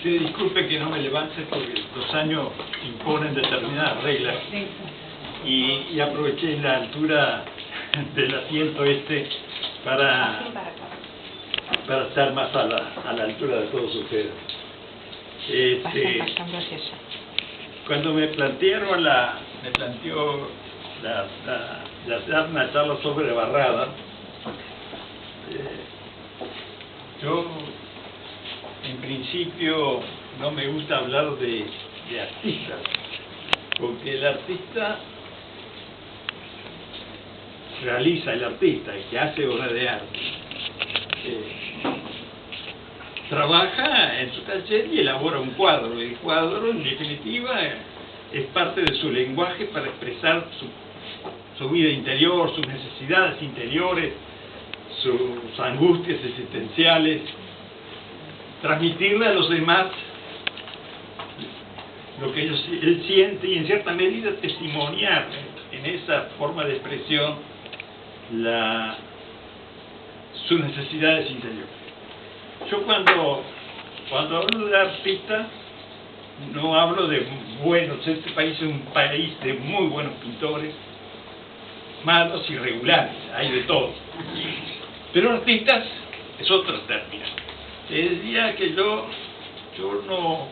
Usted disculpe que no me levante porque los años imponen determinadas reglas y aproveché la altura del asiento para estar más a la altura de todos ustedes. Cuando me planteó dar una charla sobre Barrada, yo en principio no me gusta hablar de artistas, porque el artista realiza, el que hace obra de arte, trabaja en su taller y elabora un cuadro. El cuadro, en definitiva, es parte de su lenguaje para expresar su vida interior, sus necesidades interiores, sus angustias existenciales, transmitirle a los demás lo que él siente y en cierta medida testimoniar en esa forma de expresión sus necesidades interiores. Yo cuando hablo de artista no hablo de buenos. Este país es un país de muy buenos pintores, malos y regulares, hay de todo. Pero artistas es otro término. Decía que yo no...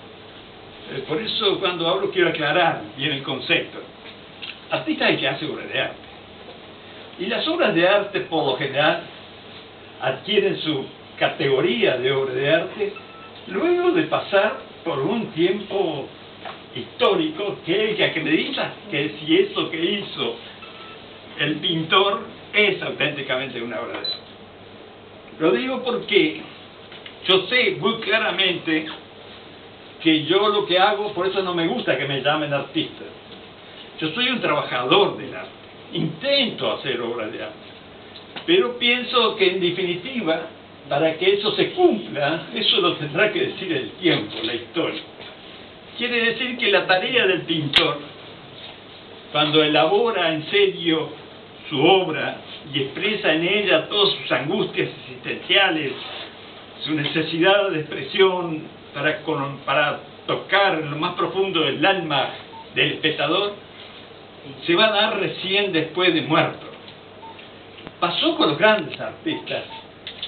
por eso cuando hablo quiero aclarar bien el concepto. Artista es el que hace obras de arte. Y las obras de arte, por lo general, adquieren su categoría de obra de arte luego de pasar por un tiempo histórico que acredita que si eso que hizo el pintor es auténticamente una obra de arte. Lo digo porque yo sé muy claramente que yo lo que hago, por eso no me gusta que me llamen artista. Yo soy un trabajador del arte, intento hacer obras de arte, pero pienso que en definitiva, para que eso se cumpla, eso lo tendrá que decir el tiempo, la historia. Quiere decir que la tarea del pintor, cuando elabora en serio su obra y expresa en ella todas sus angustias existenciales, su necesidad de expresión para tocar en lo más profundo del alma del espectador, se va a dar recién después de muerto. Pasó con los grandes artistas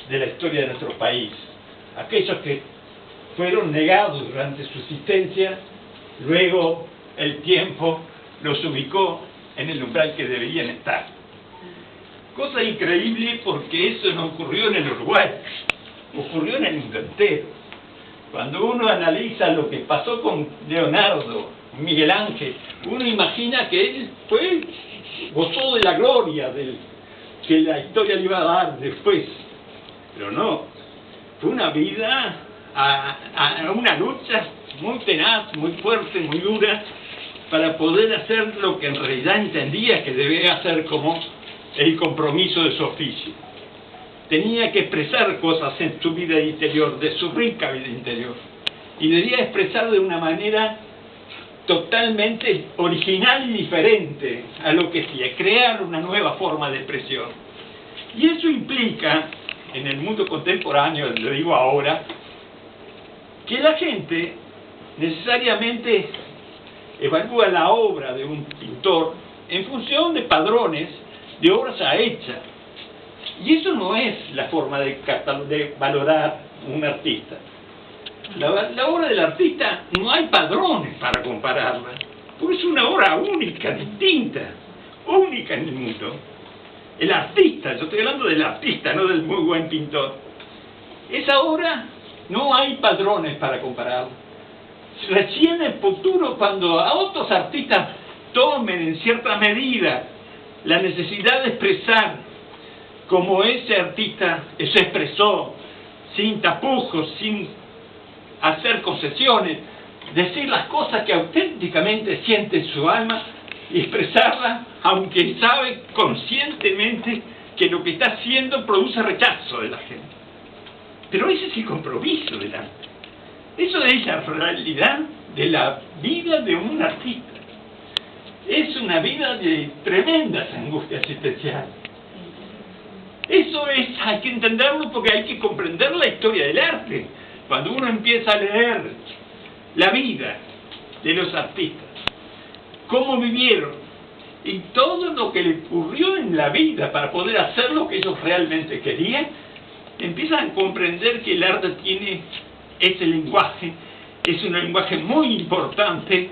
de la historia de nuestro país, aquellos que fueron negados durante su existencia, luego el tiempo los ubicó en el umbral que deberían estar. Cosa increíble porque eso no ocurrió en el Uruguay, ocurrió en el mundo entero. Cuando uno analiza lo que pasó con Leonardo, Miguel Ángel, uno imagina que él gozó de la gloria que la historia le iba a dar después. Pero no, fue una vida, una lucha muy tenaz, muy fuerte, muy dura, para poder hacer lo que en realidad entendía que debía hacer como el compromiso de su oficio. Tenía que expresar cosas en su vida interior, de su rica vida interior, y debía expresar de una manera totalmente original y diferente a lo que hacía, crear una nueva forma de expresión. Y eso implica, en el mundo contemporáneo, lo digo ahora, que la gente necesariamente evalúa la obra de un pintor en función de padrones de obras ya hechas. Y eso no es la forma de valorar un artista. La obra del artista no hay padrones para compararla, porque es una obra única, distinta, única en el mundo. El artista, yo estoy hablando del artista, no del muy buen pintor. Esa obra no hay padrones para compararla. Recién en el futuro, cuando a otros artistas tomen en cierta medida la necesidad de expresar como ese artista se expresó, sin tapujos, sin hacer concesiones, decir las cosas que auténticamente siente en su alma y expresarlas, aunque sabe conscientemente que lo que está haciendo produce rechazo de la gente. Pero ese es el compromiso del arte. Eso es la realidad de la vida de un artista. Es una vida de tremendas angustias existenciales. Eso hay que entenderlo porque hay que comprender la historia del arte. cuando uno empieza a leer la vida de los artistas, cómo vivieron y todo lo que le ocurrió en la vida para poder hacer lo que ellos realmente querían, empiezan a comprender que el arte tiene ese lenguaje, es un lenguaje muy importante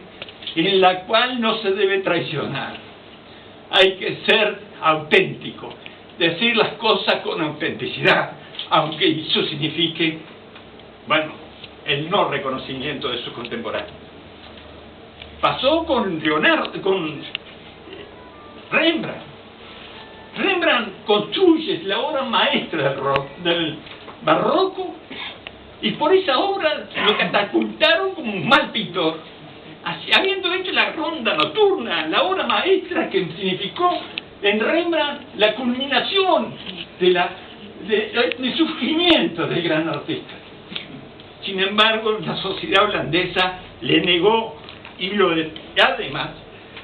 en la cual no se debe traicionar. Hay que ser auténtico, decir las cosas con autenticidad, aunque eso signifique, bueno, el no reconocimiento de sus contemporáneos. Pasó con Rembrandt. Rembrandt construye la obra maestra del barroco y por esa obra lo catapultaron como un mal pintor, habiendo hecho la ronda nocturna, la obra maestra que significó en Rembrandt la culminación del surgimiento del gran artista. Sin embargo, la sociedad holandesa le negó y además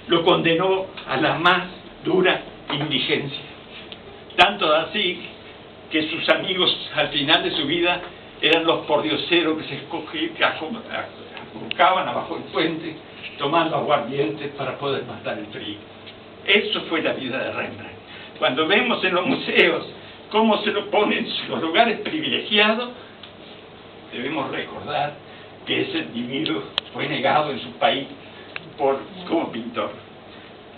lo condenó a la más dura indigencia. Tanto así que sus amigos al final de su vida eran los pordioseros que se acurrucaban abajo del puente tomando aguardiente para poder matar el frío. Eso fue la vida de Rembrandt. Cuando vemos en los museos cómo se lo ponen en los lugares privilegiados, debemos recordar que ese individuo fue negado en su país como pintor.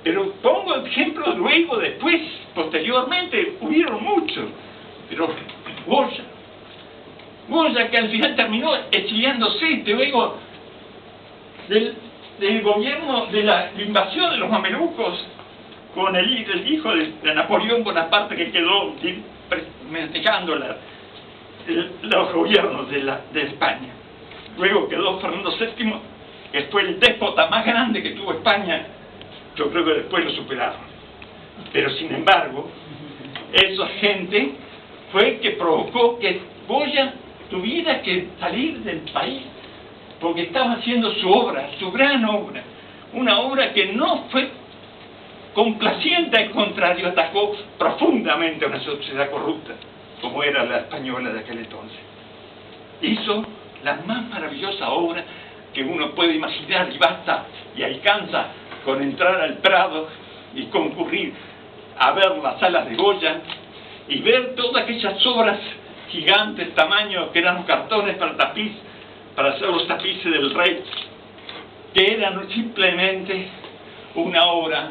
Pero pongo ejemplos luego, después, posteriormente, hubieron muchos. Pero Goya, que al final terminó exiliándose luego del gobierno, de la invasión de los mamelucos, con el hijo de Napoleón Bonaparte, que quedó manejando los gobiernos de España. Luego quedó Fernando VII, que fue el déspota más grande que tuvo España. Yo creo que después lo superaron. Pero sin embargo, esa gente fue que provocó que Goya tuviera que salir del país, porque estaba haciendo su obra, su gran obra, una obra que no fue complaciente, al contrario, atacó profundamente a una sociedad corrupta, como era la española de aquel entonces. Hizo la más maravillosa obra que uno puede imaginar, y basta y alcanza con entrar al Prado y concurrir a ver las salas de Goya y ver todas aquellas obras gigantes, tamaño, que eran los cartones para hacer los tapices del rey, que eran simplemente una obra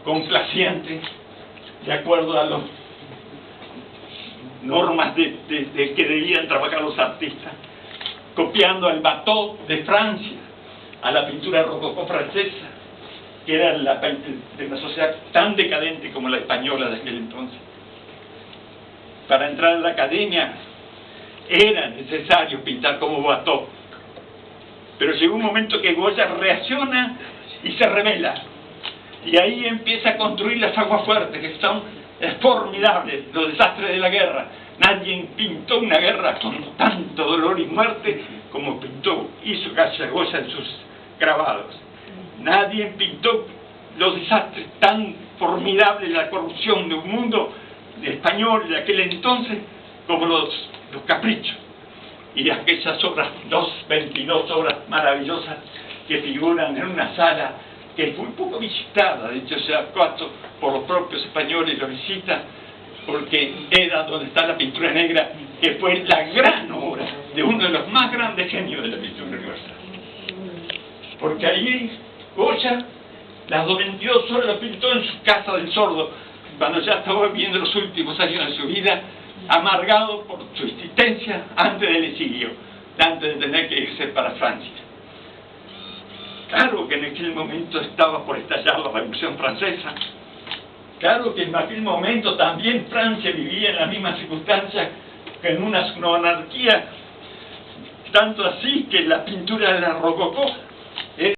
complaciente, de acuerdo a las normas de que debían trabajar los artistas, copiando al Watteau de Francia, a la pintura rococó francesa, que era de una sociedad tan decadente como la española de aquel entonces. Para entrar a la academia era necesario pintar como Watteau, pero llegó un momento que Goya reacciona y se revela, y ahí empieza a construir las aguas fuertes, que son formidables, los desastres de la guerra. Nadie pintó una guerra con tanto dolor y muerte como hizo Goya en sus grabados. Nadie pintó los desastres tan formidables de la corrupción de un mundo español de aquel entonces como los caprichos. Y aquellas obras, 22 obras maravillosas que figuran en una sala que fue un poco visitada, de hecho sea por los propios españoles lo visitan, porque era donde está la pintura negra, que fue la gran obra de uno de los más grandes genios de la pintura universal. Porque ahí Goya las 22 horas lo pintó en su casa del sordo, cuando ya estaba viviendo los últimos años de su vida, amargado por su existencia antes del exilio, antes de tener que irse para Francia. Claro que en aquel momento estaba por estallar la Revolución Francesa. Claro que en aquel momento también Francia vivía en las mismas circunstancias que en una monarquía, tanto así que la pintura de la rococó